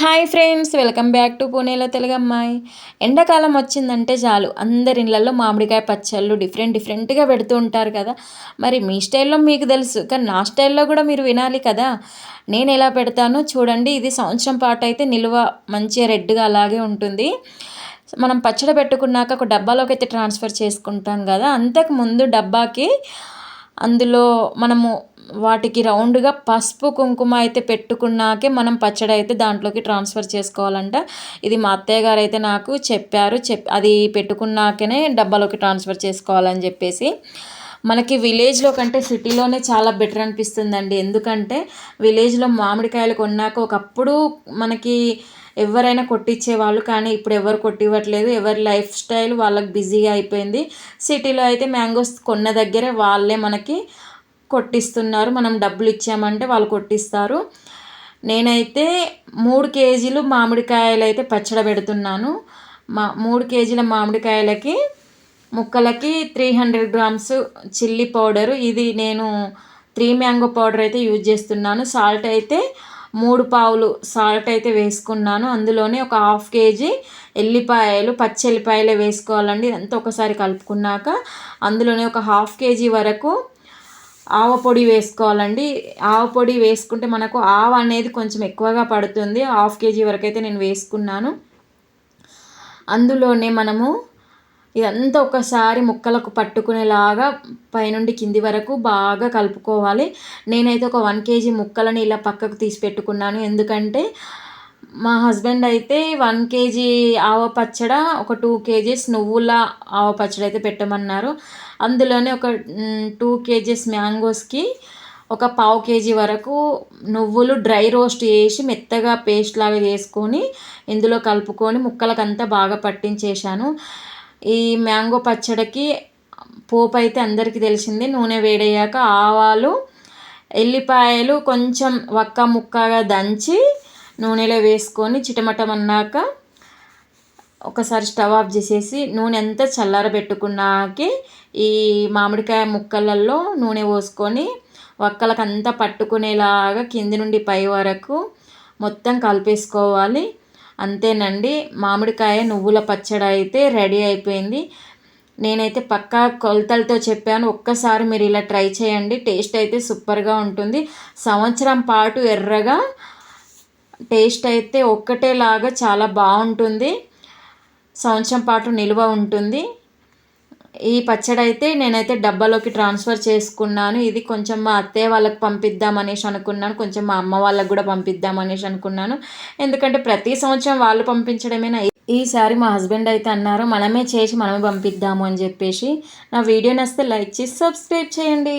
Hi friends, welcome back to పూణేలో తెలుగు అమ్మాయి. ఎండాకాలం వచ్చిందంటే చాలు అందరి ఇళ్ళల్లో మామిడికాయ పచ్చళ్ళు డిఫరెంట్గా పెడుతూ ఉంటారు కదా. మరి మీ స్టైల్లో మీకు తెలుసు, కానీ నా స్టైల్లో కూడా మీరు వినాలి కదా. నేను ఎలా పెడతానో చూడండి. ఇది సంవత్సరం పాటు అయితే నిల్వ మంచిగా రెడ్గా అలాగే ఉంటుంది. మనం పచ్చడి పెట్టుకున్నాక ఒక డబ్బాలోకి అయితే ట్రాన్స్ఫర్ చేసుకుంటాం కదా. అంతకు ముందు డబ్బాకి అందులో మనము వాటికి రౌండ్గా పసుపు కుంకుమ అయితే పెట్టుకున్నాకే మనం పచ్చడి అయితే దాంట్లోకి ట్రాన్స్ఫర్ చేసుకోవాలంట. ఇది మా అత్తయ్య గారు అయితే నాకు చెప్పారు. అది పెట్టుకున్నాకనే డబ్బాలోకి ట్రాన్స్ఫర్ చేసుకోవాలని చెప్పేసి. మనకి విలేజ్లో కంటే సిటీలోనే చాలా బెటర్ అనిపిస్తుందండి. ఎందుకంటే విలేజ్లో మామిడికాయలు కొన్నాక ఒకప్పుడు మనకి ఎవరైనా కొట్టించేవాళ్ళు, కానీ ఇప్పుడు ఎవరు కొట్టివ్వట్లేదు. ఎవరి లైఫ్ స్టైల్ వాళ్ళకి బిజీగా అయిపోయింది. సిటీలో అయితే మ్యాంగోస్ కొన్న దగ్గరే వాళ్ళే మనకి కొట్టిస్తున్నారు. మనం డబ్బులు ఇచ్చామంటే వాళ్ళు కొట్టిస్తారు. నేనైతే 3 కేజీలు మామిడికాయలు అయితే పచ్చడి పెడుతున్నాను. 3 కేజీల మామిడికాయలకి ముక్కలకి 300 గ్రామ్స్ చిల్లీ పౌడరు. ఇది నేను 3 మ్యాంగో పౌడర్ అయితే యూజ్ చేస్తున్నాను. సాల్ట్ అయితే 3 పావులు సాల్ట్ అయితే వేసుకున్నాను. అందులోనే ఒక 1/2 కేజీ ఎల్లిపాయలు, పచ్చి ఎల్లిపాయలే వేసుకోవాలండి. ఇదంతా ఒకసారి కలుపుకున్నాక అందులోనే ఒక 1/2 కేజీ వరకు ఆవ పొడి వేసుకోవాలండి. ఆవ పొడి వేసుకుంటే మనకు ఆవ అనేది కొంచెం ఎక్కువగా పడుతుంది. 1/2 కేజీ వరకు అయితే నేను వేసుకున్నాను. అందులోనే మనము ఇదంతా ఒకసారి ముక్కలకు పట్టుకునేలాగా పైనుండి కింది వరకు బాగా కలుపుకోవాలి. నేనైతే ఒక 1 కేజీ ముక్కలని ఇలా పక్కకు తీసి పెట్టుకున్నాను. ఎందుకంటే మా హస్బెండ్ అయితే 1 కేజీ ఆవ పచ్చడి, ఒక 2 కేజీస్ నువ్వుల ఆవ పచ్చడి అయితే పెట్టమన్నారు. అందులోనే ఒక 2 కేజీస్ మ్యాంగోస్కి ఒక 1/2 కేజీ వరకు నువ్వులు డ్రై రోస్ట్ చేసి మెత్తగా పేస్ట్ లాగా చేసుకొని ఇందులో కలుపుకొని ముక్కలకంతా బాగా పట్టించేశాను. ఈ మ్యాంగో పచ్చడికి పోపు అయితే అందరికీ తెలిసింది. నూనె వేడయ్యాక ఆవాలు, ఎల్లిపాయలు కొంచెం వక్క ముక్కగా దంచి నూనెలో వేసుకొని చిటమటమన్నాక ఒకసారి స్టవ్ ఆఫ్ చేసేసి నూనె అంతా చల్లారబెట్టుకున్నాకే ఈ మామిడికాయ ముక్కలలో నూనె పోసుకొని వక్కలకంతా పట్టుకునేలాగా కింది నుండి పై వరకు మొత్తం కలిపేసుకోవాలి. అంతేనండి, మామిడికాయ నువ్వుల పచ్చడి అయితే రెడీ అయిపోయింది. నేనైతే పక్కా కొలతలతో చెప్పాను. ఒక్కసారి మీరు ఇలా ట్రై చేయండి. టేస్ట్ అయితే సూపర్గా ఉంటుంది. సంవత్సరం పాటు ఎర్రగా టేస్ట్ అయితే ఒక్కటేలాగా చాలా బాగుంటుంది. సంవత్సరం పాటు నిల్వ ఉంటుంది. ఈ పచ్చడి అయితే నేనైతే డబ్బాలోకి ట్రాన్స్ఫర్ చేసుకున్నాను. ఇది కొంచెం మా అత్తయ్య వాళ్ళకి పంపిద్దామనేసి అనుకున్నాను, కొంచెం మా అమ్మ వాళ్ళకి కూడా పంపిద్దామనేసి అనుకున్నాను. ఎందుకంటే ప్రతి సంవత్సరం వాళ్ళు పంపించడమేనా, ఈసారి మా హస్బెండ్ అయితే అన్నారు మనమే చేసి మనమే పంపిద్దాము అని చెప్పేసి. నా వీడియో నచ్చితే లైక్ చేసి సబ్స్క్రైబ్ చేయండి.